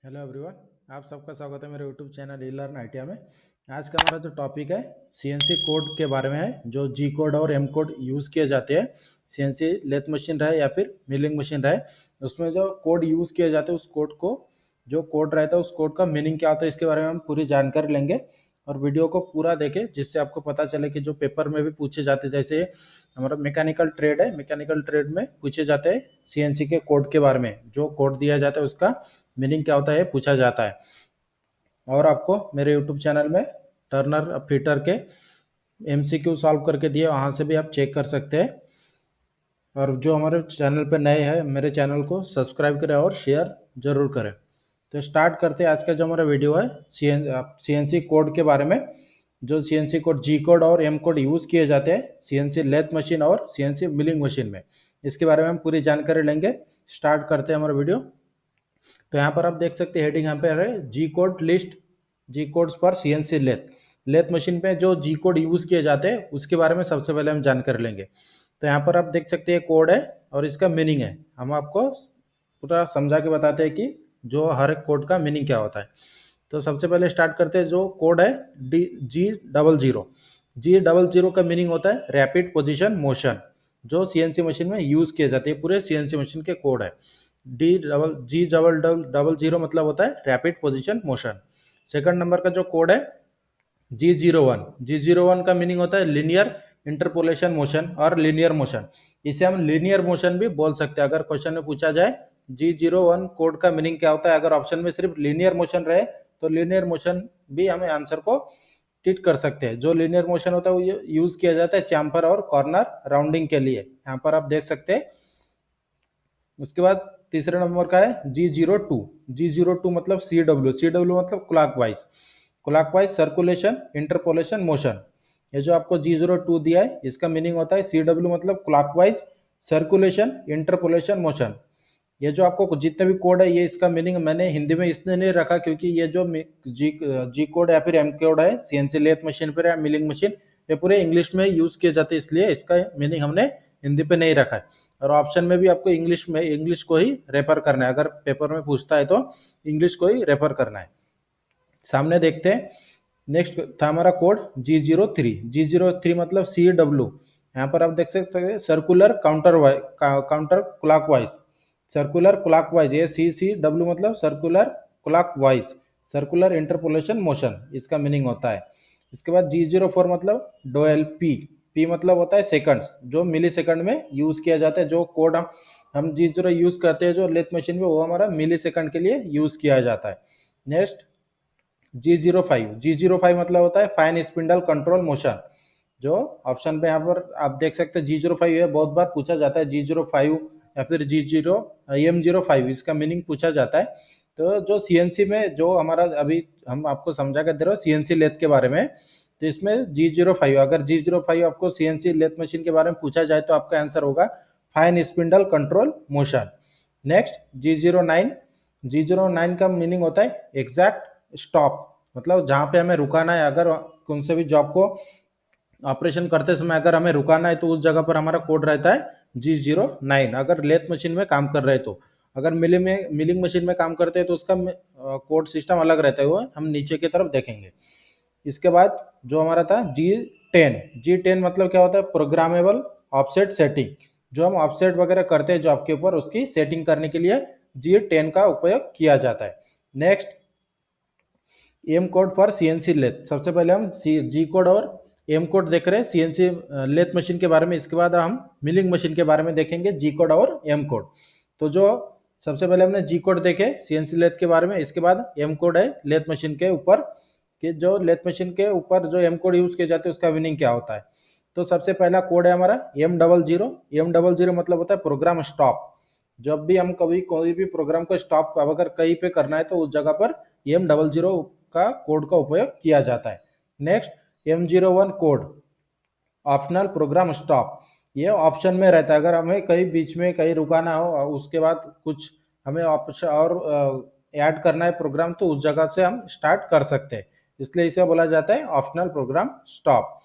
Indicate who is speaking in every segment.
Speaker 1: Hello everyone, आप सबका स्वागत है मेरे यूट्यूब चैनल ई लर्न आईटीआई में। आज का हमारा जो टॉपिक है सीएनसी कोड के बारे में है, जो जी कोड और एम कोड यूज़ किए जाते हैं। सीएनसी लेथ मशीन रहे या फिर मिलिंग मशीन रहे, उसमें जो कोड यूज़ किए जाते हैं उस कोड को, जो कोड रहता है उस कोड का मीनिंग क्या होता है, इसके बारे में हम पूरी जानकारी लेंगे। और वीडियो को पूरा देखें जिससे आपको पता चले कि जो पेपर में भी पूछे जाते हैं, जैसे हमारा मैकेनिकल ट्रेड है, मैकेनिकल ट्रेड में पूछे जाते हैं सीएनसी के कोड के बारे में, जो कोड दिया जाता है उसका मीनिंग क्या होता है पूछा जाता है। और आपको मेरे यूट्यूब चैनल में टर्नर फिटर के एमसीक्यू सॉल्व करके दिए, वहाँ से भी आप चेक कर सकते हैं। और जो हमारे चैनल पे नए हैं, मेरे चैनल को सब्सक्राइब करें और शेयर जरूर करें। तो स्टार्ट करते हैं आज का जो हमारा वीडियो है सीएनसी कोड के बारे में। जो सीएनसी कोड जी कोड और एम कोड यूज़ किए जाते हैं सीएनसी लेथ मशीन और सीएनसी मिलिंग मशीन में, इसके बारे में हम पूरी जानकारी लेंगे। स्टार्ट करते हैं हमारा वीडियो। तो यहाँ पर आप देख सकते हैं हेडिंग यहाँ पे है जी कोड लिस्ट, जी कोड्स पर सीएनसी लेथ। लेथ मशीन पे जो जी कोड यूज किए जाते हैं उसके बारे में सबसे पहले हम जानकारी लेंगे। तो यहाँ पर आप देख सकते हैं कोड है और इसका मीनिंग है। हम आपको पूरा समझा के बताते हैं कि जो हर एक कोड का मीनिंग क्या होता है। तो सबसे पहले स्टार्ट करते हैं। जो कोड है G00, G00 का मीनिंग होता है रैपिड पोजिशन मोशन, जो सीएनसी मशीन में यूज किए जाते हैं। पूरे सीएनसी मशीन के कोड है। G00 मतलब होता है rapid position motion. Second number का जो कोड है G01, G01 का मीनिंग होता है लीनियर इंटरपोलेशन मोशन और लीनियर मोशन। इसे हम लीनियर मोशन भी बोल सकते हैं। अगर क्वेश्चन में पूछा जाए G01 कोड का मीनिंग क्या होता है, अगर ऑप्शन में सिर्फ लीनियर मोशन रहे तो लीनियर मोशन भी हमें आंसर को टिक कर सकते हैं। जो लीनियर मोशन होता है वो यूज किया जाता है चैम्फर और कॉर्नर राउंडिंग के लिए, यहाँ पर आप देख सकते हैं। उसके बाद तीसरे नंबर का है G02, G02 मतलब CW मतलब clockwise, clockwise circulation interpolation motion. ये जो आपको G02 दिया है इसका मीनिंग होता है CW मतलब क्लॉकवाइज सर्कुलेशन इंटरपोलेशन मोशन। ये जो आपको जितने भी कोड है, ये इसका मीनिंग मैंने हिंदी में इसलिए नहीं रखा क्योंकि ये जो जी कोड या फिर एम कोड है सीएनसी लेथ मशीन पर या मिलिंग मशीन, ये पूरे इंग्लिश में यूज किए जाते हैं, इसलिए इसका मीनिंग हमने हिंदी पे नहीं रखा है। और ऑप्शन में भी आपको इंग्लिश को ही रेफर करना है। अगर पेपर में पूछता है तो इंग्लिश को ही रेफर करना है। सामने देखते हैं। नेक्स्ट था हमारा कोड G03 मतलब CW। यहाँ पर आप देख सकते हैं circular counter clockwise, circular clockwise. ये CCW मतलब circular clockwise circular interpolation motion, इसका मीनिंग होता है। इसके बाद G04 मतलब डोएल पी मतलब होता है सेकंड्स, जो मिली सेकंड में यूज किया जाता है। जो कोड हम G0 यूज करते हैं जो लेथ मशीन में, वो हमारा मिली सेकंड के लिए यूज किया जाता है। नेक्स्ट G05 मतलब होता है फाइन स्पिंडल कंट्रोल मोशन। जो ऑप्शन पे यहाँ पर आप देख सकते हैं G05 है, बहुत बार पूछा जाता है G05 या फिर M05, इसका मीनिंग पूछा जाता है। तो जो सीएनसी में जो हमारा अभी हम आपको समझा कर दे रहे हो सीएनसी लेथ के बारे में, तो इसमें G05, अगर G05 आपको सीएनसी लेथ मशीन के बारे में पूछा जाए तो आपका आंसर होगा fine spindle control motion. Next G09 का मीनिंग होता है एग्जैक्ट स्टॉप, मतलब जहाँ पे हमें रुकाना है। अगर कौन से भी जॉब को ऑपरेशन करते समय अगर हमें रुकाना है तो उस जगह पर हमारा कोड रहता है G09। अगर लेथ मशीन में काम कर रहे हैं तो, अगर मिलिंग मशीन में काम करते हैं तो उसका कोड सिस्टम अलग रहता है, वो हम नीचे की तरफ देखेंगे। इसके बाद जो हमारा था G10 मतलब क्या होता है प्रोग्रामेबल ऑफसेट सेटिंग। जो हम ऑफसेट वगैरह करते हैं जॉब के ऊपर, उसकी सेटिंग करने के लिए G10 का उपयोग किया जाता है। Next M code for CNC lathe. सबसे पहले हम जी कोड और एम कोड देख रहे हैं सीएनसी लेथ मशीन के बारे में। इसके बाद हम मिलिंग मशीन के बारे में देखेंगे जी कोड और एम कोड। तो जो सबसे पहले हमने जी कोड देखे सीएनसी लेथ के बारे में, इसके बाद एम कोड है लेथ मशीन के ऊपर, कि जो लेथ मशीन के ऊपर जो एम कोड यूज किए जाते हैं उसका मीनिंग क्या होता है। तो सबसे पहला कोड है हमारा M00 मतलब होता है प्रोग्राम स्टॉप। जब भी हम कभी कोई भी प्रोग्राम को स्टॉप अगर कहीं पे करना है तो उस जगह पर M00 का कोड का उपयोग किया जाता है। Next M01 code optional program stop, ये ऑप्शन में रहता है। अगर हमें कहीं बीच में कहीं रुकाना हो और उसके बाद कुछ हमें ऑप्शन और ऐड करना है प्रोग्राम, तो उस जगह से हम स्टार्ट कर सकते हैं, इसलिए इसे बोला जाता है optional program stop.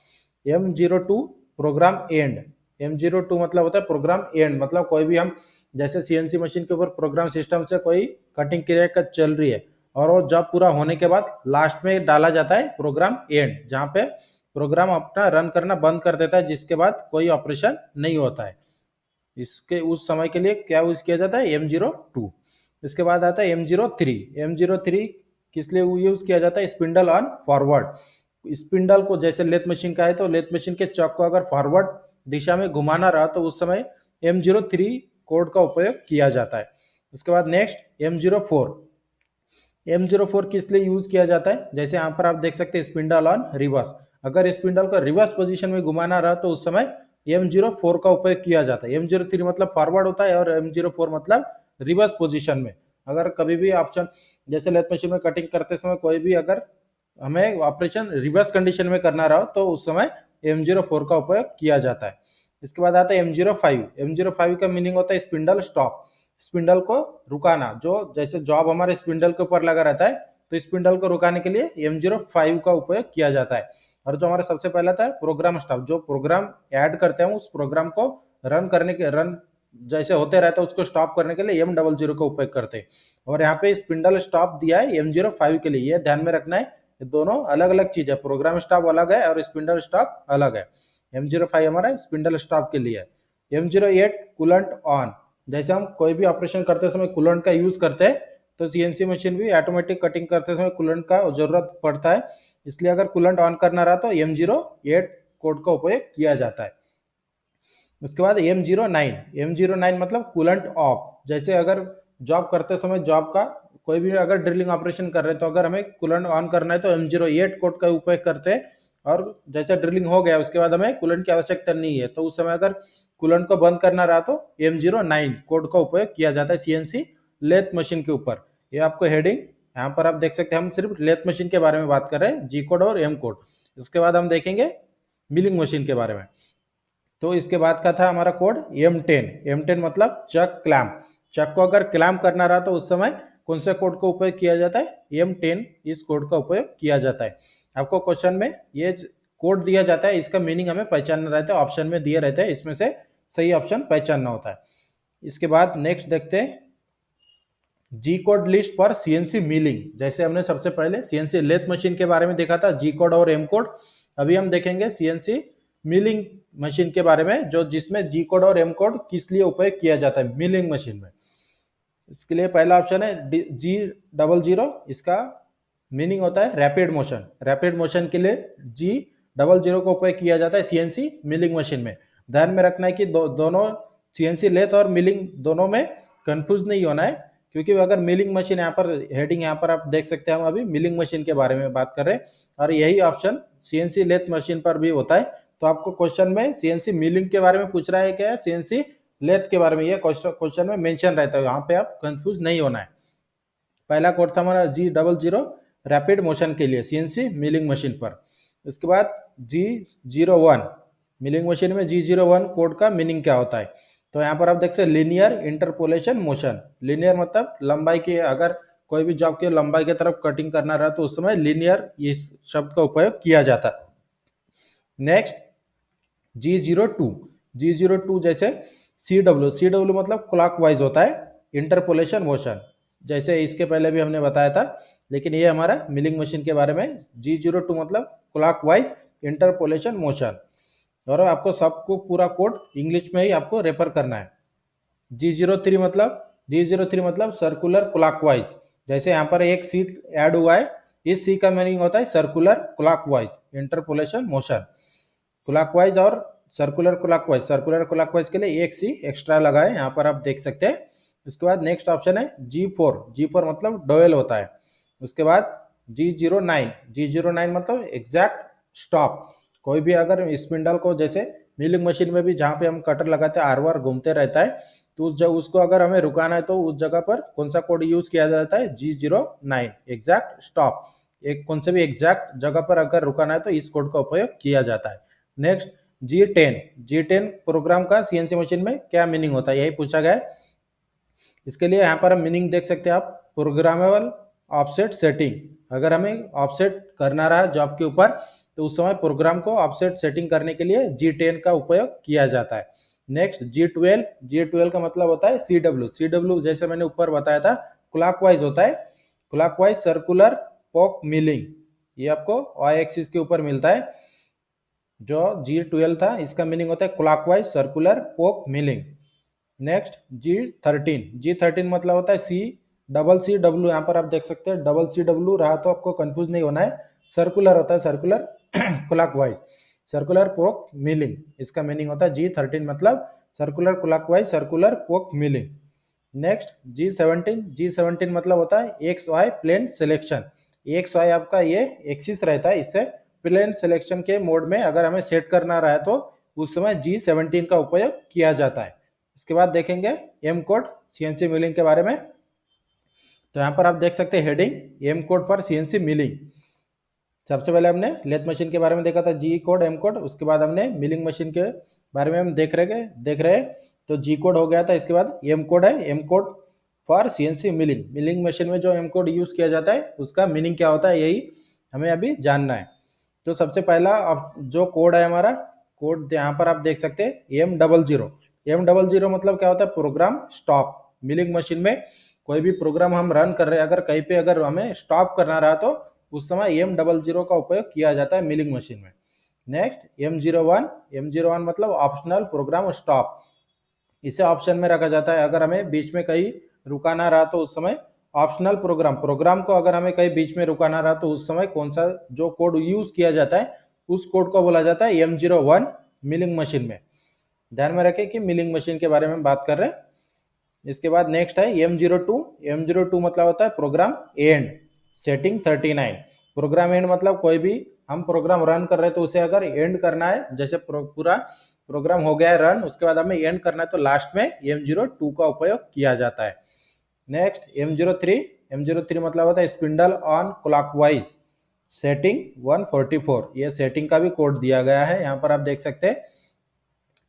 Speaker 1: M02 program end, M02 मतलब होता है प्रोग्राम एंड, मतलब कोई भी हम जैसे सीएनसी मशीन के ऊपर प्रोग्राम सिस्टम से कोई कटिंग क्रिया का चल रही है और वो जॉब पूरा होने के बाद लास्ट में डाला जाता है प्रोग्राम एंड, जहाँ पे प्रोग्राम अपना रन करना बंद कर देता है, जिसके बाद कोई ऑपरेशन नहीं होता है। इसके उस समय के लिए क्या यूज किया जाता है M02। इसके बाद आता है M03। M03 किस लिए यूज किया जाता है? Spindle on forward. स्पिंडल को जैसे लेथ मशीन का है तो लेथ मशीन के चक को अगर फॉरवर्ड दिशा में घुमाना रहा तो उस समय M03 कोड का उपयोग किया जाता है। उसके बाद नेक्स्ट M04। M04 किस लिए यूज किया जाता है? जैसे यहाँ पर आप देख सकते हैं स्पिंडल ऑन रिवर्स, अगर स्पिंडल को रिवर्स पोजीशन में घुमाना रहा तो उस समय M04 का उपयोग किया जाता है। M03 मतलब फॉरवर्ड होता है और M04 मतलब रिवर्स पोजीशन में। अगर कभी भी ऑप्शन जैसे लेथ मशीन में कटिंग करते समय कोई भी अगर हमें ऑपरेशन रिवर्स कंडीशन में करना रहा तो उस समय M04 का उपयोग किया जाता है। इसके बाद आता है M05। M05 का मीनिंग होता है स्पिंडल स्टॉप, स्पिंडल को रुकाना। जो जैसे जॉब हमारे स्पिंडल के ऊपर लगा रहता है तो स्पिंडल को रुकाने के लिए M05 का उपयोग किया जाता है। और जो हमारा सबसे पहला था प्रोग्राम स्टॉप, जो प्रोग्राम ऐड करते हैं उस प्रोग्राम को रन जैसे होते रहता है उसको स्टॉप करने के लिए M00 का उपयोग करते हैं। और यहाँ पे स्पिंडल स्टॉप दिया है M05 के लिए, ये ध्यान में रखना है। दोनों अलग अलग चीज है, प्रोग्राम स्टॉप अलग है और स्पिंडल स्टॉप अलग है। M05 हमारा स्पिंडल स्टॉप के लिए है। M08 coolant on. जैसे हम कोई भी ऑपरेशन करते समय कूलेंट का यूज करते हैं तो सीएनसी मशीन भी ऑटोमेटिक कटिंग करते समय कूलेंट का जरूरत पड़ता है, इसलिए अगर कूलेंट ऑन करना रहा तो M08 कोड का उपयोग किया जाता है। उसके बाद M09 मतलब कूलेंट ऑफ। जैसे अगर जॉब करते समय जॉब का कोई भी अगर ड्रिलिंग ऑपरेशन कर रहे हैं तो अगर हमें कूलेंट ऑन करना है तो M08 कोड का उपयोग करते हैं। और जैसे ड्रिलिंग हो गया उसके बाद हमें कूलेंट की आवश्यकता नहीं है तो उस समय अगर कूलेंट को बंद करना रहा तो M09 कोड का उपयोग किया जाता है सीएनसी लेथ मशीन के ऊपर। ये आपको हेडिंग यहाँ पर आप देख सकते हैं, हम सिर्फ लेथ मशीन के बारे में बात कर रहे हैं, G कोड और M कोड। इसके बाद हम देखेंगे मिलिंग मशीन के बारे में। तो इसके बाद का था हमारा कोड M10 मतलब चक क्लैम्प। चक को अगर क्लैम्प करना रहा तो उस समय कौन से कोड का उपयोग किया जाता है? M10 इस कोड का उपयोग किया जाता है। आपको क्वेश्चन में ये कोड दिया जाता है, इसका मीनिंग हमें पहचानना रहता है, ऑप्शन में दिए रहते हैं, इसमें से सही ऑप्शन पहचानना होता है। इसके बाद नेक्स्ट देखते हैं जी कोड लिस्ट पर सीएनसी मिलिंग। जैसे हमने सबसे पहले सीएनसी लेथ मशीन के बारे में देखा था जी कोड और एम कोड, अभी हम देखेंगे सीएनसी मिलिंग मशीन के बारे में जो जिसमें जी कोड और एम कोड किस लिए उपयोग किया जाता है मिलिंग मशीन में। इसके लिए पहला ऑप्शन है G00। इसका मीनिंग होता है रैपिड मोशन। रैपिड मोशन के लिए G00 का उपयोग किया जाता है सीएनसी मिलिंग मशीन में। ध्यान में रखना है कि दोनों सीएनसी लेथ और मिलिंग दोनों में कंफ्यूज नहीं होना है, क्योंकि अगर मिलिंग मशीन यहाँ पर हेडिंग यहाँ पर आप देख सकते हैं, हम अभी मिलिंग मशीन के बारे में बात कर रहे हैं और यही ऑप्शन सीएनसी लेथ मशीन पर भी होता है। तो आपको क्वेश्चन में सीएनसी मिलिंग के बारे में पूछ रहा है क्या सीएनसी लेथ के बारे में, यह क्वेश्चन में मेंशन रहता है, यहाँ पे आप कंफ्यूज नहीं होना है। पहला कोड था हमारा G00 रैपिड मोशन के लिए सीएनसी मिलिंग मशीन पर। उसके बाद G01 मिलिंग मशीन में G01 कोड का मीनिंग क्या होता है? तो यहाँ पर आप देख सकते लीनियर इंटरपोलेशन मोशन। लीनियर मतलब लंबाई की, अगर कोई भी जॉब के लंबाई की तरफ कटिंग करना रहा तो उस समय लीनियर इस शब्द का उपयोग किया जाता है। नेक्स्ट G02 जैसे CW मतलब क्लॉकवाइज होता है इंटरपोलेशन मोशन, जैसे इसके पहले भी हमने बताया था, लेकिन ये हमारा मिलिंग मशीन के बारे में। G02 मतलब क्लॉकवाइज इंटरपोलेशन मोशन, और आपको सबको पूरा कोड इंग्लिश में ही आपको रेफर करना है। G03 मतलब सर्कुलर क्लॉकवाइज। जैसे यहाँ पर एक सी ऐड हुआ है, इस सी का मीनिंग होता है circular clockwise interpolation motion. Clockwise और सर्कुलर क्लॉकवाइज के लिए एक सी एक्स्ट्रा लगा है, यहाँ पर आप देख सकते हैं। उसके बाद नेक्स्ट ऑप्शन है G4 मतलब डोयल होता है। उसके बाद G09 मतलब एग्जैक्ट स्टॉप। कोई भी अगर स्पिंडल को जैसे मिलिंग मशीन में भी जहाँ पे हम कटर लगाते हैं आर घूमते रहता है, तो उसको अगर हमें रुकाना है तो उस जगह पर कौन सा कोड यूज किया जाता है? G09 exact stop. एक कौन से भी एग्जैक्ट जगह पर अगर रुकाना है तो इस कोड का उपयोग किया जाता है। नेक्स्ट G10 प्रोग्राम का सीएनसी मशीन में क्या मीनिंग होता है, यही पूछा गया है। इसके लिए यहाँ पर हम मीनिंग देख सकते हैं आप, प्रोग्रामेबल ऑफसेट सेटिंग। अगर हमें ऑफसेट करना रहा जॉब के ऊपर तो उस समय प्रोग्राम को ऑफसेट सेटिंग करने के लिए G10 का उपयोग किया जाता है। नेक्स्ट G12 का मतलब होता है CW जैसे मैंने ऊपर बताया था क्लॉकवाइज होता है, क्लॉकवाइज सर्कुलर पोक मिलिंग, ये आपको y एक्सिस के ऊपर मिलता है। जो G12 था इसका मीनिंग होता है clockwise circular pocket milling. Next G13 मतलब होता है CW, यहाँ पर आप देख सकते हैं CW रहा तो आपको कंफ्यूज नहीं होना है, सर्कुलर होता है circular clockwise circular pocket milling, इसका मीनिंग होता है G13 मतलब circular clockwise circular pocket milling. Next G17 मतलब होता है X Y plane selection, X Y आपका ये एक्सिस रहता है, इससे प्लेन सिलेक्शन के मोड में अगर हमें सेट करना रहा है तो उस समय G17 का उपयोग किया जाता है। इसके बाद देखेंगे एम कोड CNC मिलिंग के बारे में। तो यहाँ पर आप देख सकते हैं heading M code for CNC milling. सबसे पहले हमने लेथ मशीन के बारे में देखा था G कोड एम कोड, उसके बाद हमने मिलिंग मशीन के बारे में हम देख रहे तो G कोड हो गया था। इसके बाद एम कोड है, M code for CNC milling machine में जो एम कोड यूज किया जाता है उसका मीनिंग क्या होता है यही हमें अभी जानना है। तो सबसे पहला जो कोड है हमारा कोड यहाँ पर आप देख सकते हैं M00 मतलब क्या होता है प्रोग्राम स्टॉप। मिलिंग मशीन में कोई भी प्रोग्राम हम रन कर रहे हैं, अगर कहीं पे अगर हमें स्टॉप करना रहा तो उस समय M00 का उपयोग किया जाता है मिलिंग मशीन में। नेक्स्ट M01 मतलब ऑप्शनल प्रोग्राम स्टॉप, इसे ऑप्शन में रखा जाता है। अगर हमें बीच में कहीं रुकाना रहा तो उस समय ऑप्शनल प्रोग्राम को अगर हमें कहीं बीच में रुकाना रहा तो उस समय कौन सा जो कोड यूज किया जाता है उस कोड को बोला जाता है M01 मिलिंग मशीन में। ध्यान में रखें कि मिलिंग मशीन के बारे में बात कर रहे हैं। इसके बाद नेक्स्ट है M02 मतलब होता है program end setting 39। Program end मतलब कोई भी हम प्रोग्राम रन कर रहे हैं तो उसे अगर एंड करना है, जैसे पूरा प्रोग्राम हो गया है रन, उसके बाद हमें एंड करना है तो लास्ट में M02 का उपयोग किया जाता है। नेक्स्ट M03 मतलब होता है स्पिंडल ऑन क्लॉकवाइज सेटिंग 144, ये सेटिंग का भी कोड दिया गया है, यहाँ पर आप देख सकते हैं।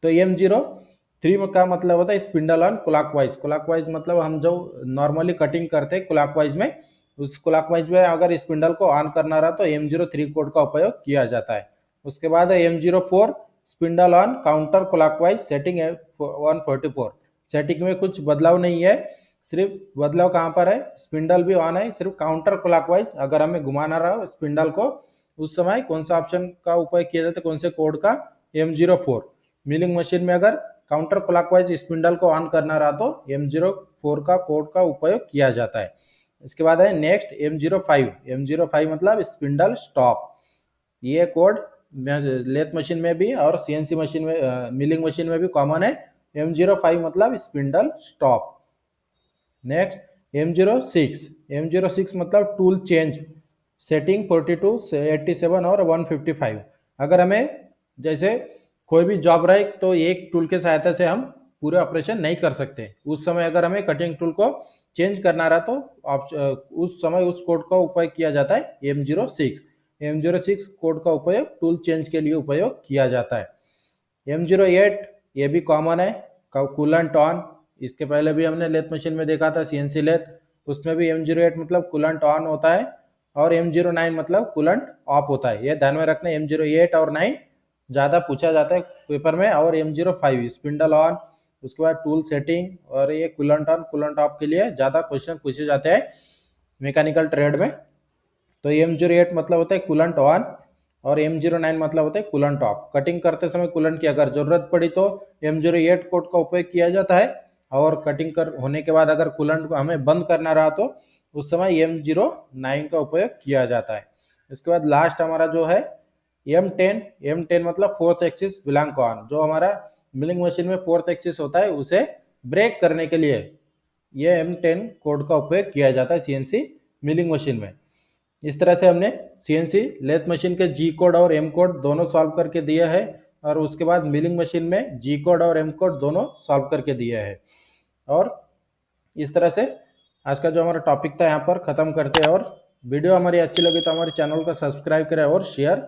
Speaker 1: तो M03 का मतलब होता है स्पिंडल ऑन क्लॉकवाइज मतलब हम जो नॉर्मली कटिंग करते हैं क्लॉकवाइज में, उस क्लॉकवाइज में अगर स्पिंडल को ऑन करना रहा तो M03 कोड का उपयोग किया जाता है। उसके बाद है M04 spindle on counter clockwise setting 144, setting में कुछ बदलाव नहीं है, सिर्फ बदलाव कहाँ पर है स्पिंडल भी ऑन है, सिर्फ काउंटर क्लॉकवाइज अगर हमें घुमाना रहा स्पिंडल को उस समय कौन सा ऑप्शन का उपयोग किया जाता है, कौन से कोड का M04। मिलिंग मशीन में अगर काउंटर क्लॉकवाइज स्पिंडल को ऑन करना रहा तो M04 का कोड का उपयोग किया जाता है। इसके बाद है नेक्स्ट M05 मतलब स्पिंडल स्टॉप, ये कोड लेथ मशीन में भी और CNC मशीन में मिलिंग मशीन में भी कॉमन है। M05 मतलब स्पिंडल स्टॉप। नेक्स्ट M06 मतलब टूल चेंज सेटिंग 42, 87 और 155। अगर हमें जैसे कोई भी जॉब रहे तो एक टूल के सहायता से हम पूरे ऑपरेशन नहीं कर सकते, उस समय अगर हमें कटिंग टूल को चेंज करना रहा तो उस समय उस कोड का उपयोग किया जाता है M06 कोड का उपयोग टूल चेंज के लिए उपयोग किया जाता है। M08 ये भी कॉमन है, कूलेंट ऑन, इसके पहले भी हमने लेथ मशीन में देखा था CNC लेथ, उसमें भी M08 मतलब कूलेंट ऑन होता है और M09 मतलब कूलेंट ऑफ होता है। ये ध्यान में रखना, M08 और 9 ज़्यादा पूछा जाता है पेपर में, और M05 स्पिंडल ऑन, उसके बाद टूल सेटिंग और ये कूलेंट ऑन कूलेंट ऑफ के लिए ज़्यादा क्वेश्चन पूछे जाते हैं मैकेनिकल ट्रेड में। तो M08 मतलब होता है कूलेंट ऑन और M09 मतलब होता है कूलेंट ऑफ। कटिंग करते समय कूलेंट की अगर जरूरत पड़ी तो M08 कोड का उपयोग किया जाता है, और कटिंग होने के बाद अगर कूलेंट को हमें बंद करना रहा तो उस समय M09 का उपयोग किया जाता है। इसके बाद लास्ट हमारा जो है M10 मतलब फोर्थ एक्सिस ब्लैंक ऑन, जो हमारा मिलिंग मशीन में फोर्थ एक्सिस होता है उसे ब्रेक करने के लिए ये M10 कोड का उपयोग किया जाता है CNC मिलिंग मशीन में। इस तरह से हमने CNC लेथ मशीन के G कोड और M कोड दोनों सॉल्व करके दिया है, और उसके बाद मिलिंग मशीन में G कोड और M कोड दोनों सॉल्व करके दिया है। और इस तरह से आज का जो हमारा टॉपिक था यहाँ पर ख़त्म करते हैं, और वीडियो हमारी अच्छी लगी तो हमारे चैनल को सब्सक्राइब करें और शेयर